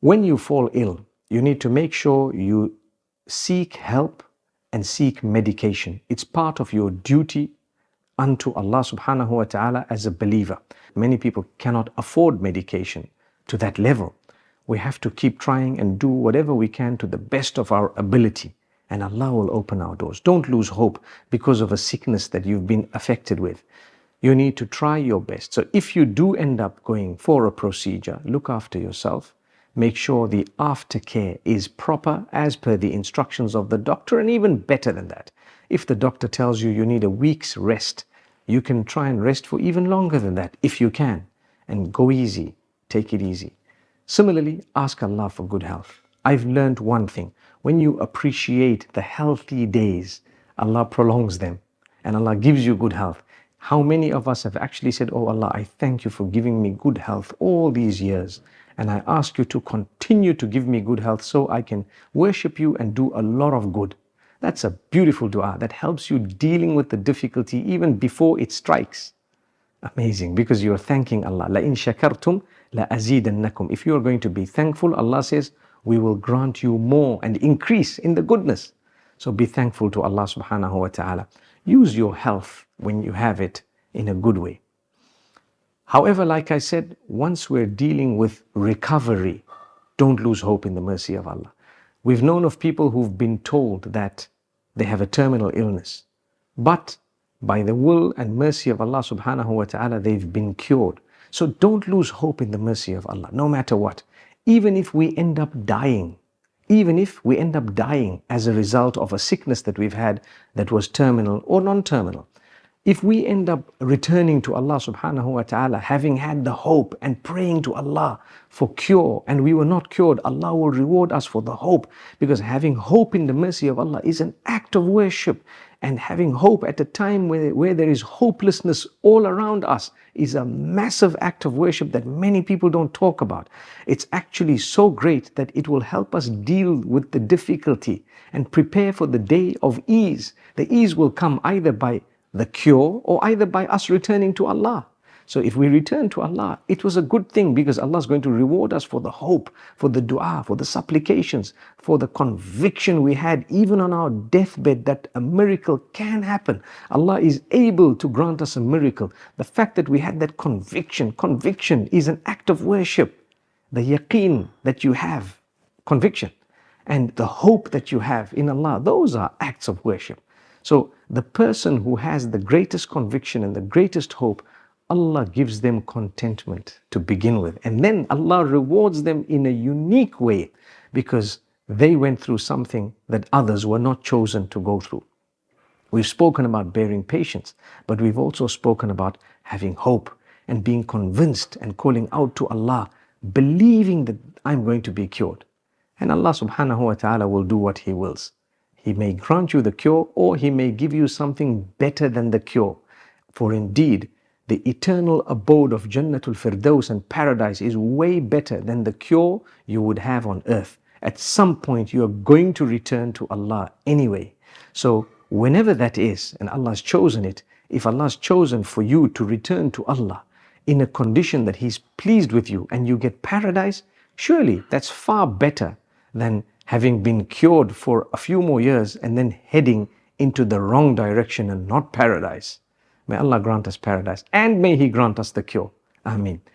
When you fall ill, you need to make sure you seek help and seek medication. It's part of your duty unto Allah subhanahu wa ta'ala as a believer. Many people cannot afford medication to that level. We have to keep trying and do whatever we can to the best of our ability, and Allah will open our doors. Don't lose hope because of a sickness that you've been affected with. You need to try your best. So if you do end up going for a procedure, look after yourself. Make sure the aftercare is proper as per the instructions of the doctor, and even better than that. If the doctor tells you you need a week's rest, you can try and rest for even longer than that if you can. And go easy, take it easy. Similarly, ask Allah for good health. I've learned one thing. When you appreciate the healthy days, Allah prolongs them and Allah gives you good health. How many of us have actually said, "Oh Allah, I thank you for giving me good health all these years. And I ask you to continue to give me good health so I can worship you and do a lot of good." That's a beautiful dua that helps you dealing with the difficulty even before it strikes. Amazing, because you're thanking Allah. لَإِن شَكَرْتُمْ لَأَزِيدَنَّكُمْ. If you're going to be thankful, Allah says, we will grant you more and increase in the goodness. So be thankful to Allah subhanahu wa ta'ala. Use your health when you have it in a good way. However, like I said, once we're dealing with recovery, don't lose hope in the mercy of Allah. We've known of people who've been told that they have a terminal illness, but by the will and mercy of Allah subhanahu wa ta'ala, they've been cured. So don't lose hope in the mercy of Allah, no matter what. Even if we end up dying, as a result of a sickness that we've had that was terminal or non-terminal, if we end up returning to Allah subhanahu wa ta'ala, having had the hope and praying to Allah for cure, and we were not cured, Allah will reward us for the hope, because having hope in the mercy of Allah is an act of worship. And having hope at a time where there is hopelessness all around us is a massive act of worship that many people don't talk about. It's actually so great that it will help us deal with the difficulty and prepare for the day of ease. The ease will come either by the cure or either by us returning to Allah. So if we return to Allah, it was a good thing, because Allah is going to reward us for the hope, for the dua, for the supplications, for the conviction we had even on our deathbed that a miracle can happen. Allah is able to grant us a miracle. The fact that we had that conviction is an act of worship. The yaqeen that you have, conviction, and the hope that you have in Allah, those are acts of worship. So the person who has the greatest conviction and the greatest hope, Allah gives them contentment to begin with. And then Allah rewards them in a unique way, because they went through something that others were not chosen to go through. We've spoken about bearing patience, but we've also spoken about having hope and being convinced and calling out to Allah, believing that I'm going to be cured. And Allah subhanahu wa ta'ala will do what He wills. He may grant you the cure, or He may give you something better than the cure. For indeed, the eternal abode of Jannatul Firdaus and paradise is way better than the cure you would have on earth. At some point, you are going to return to Allah anyway. So whenever that is, and Allah has chosen it, if Allah has chosen for you to return to Allah in a condition that He's pleased with you and you get paradise, surely that's far better than having been cured for a few more years and then heading into the wrong direction and not paradise. May Allah grant us paradise, and may He grant us the cure. Ameen.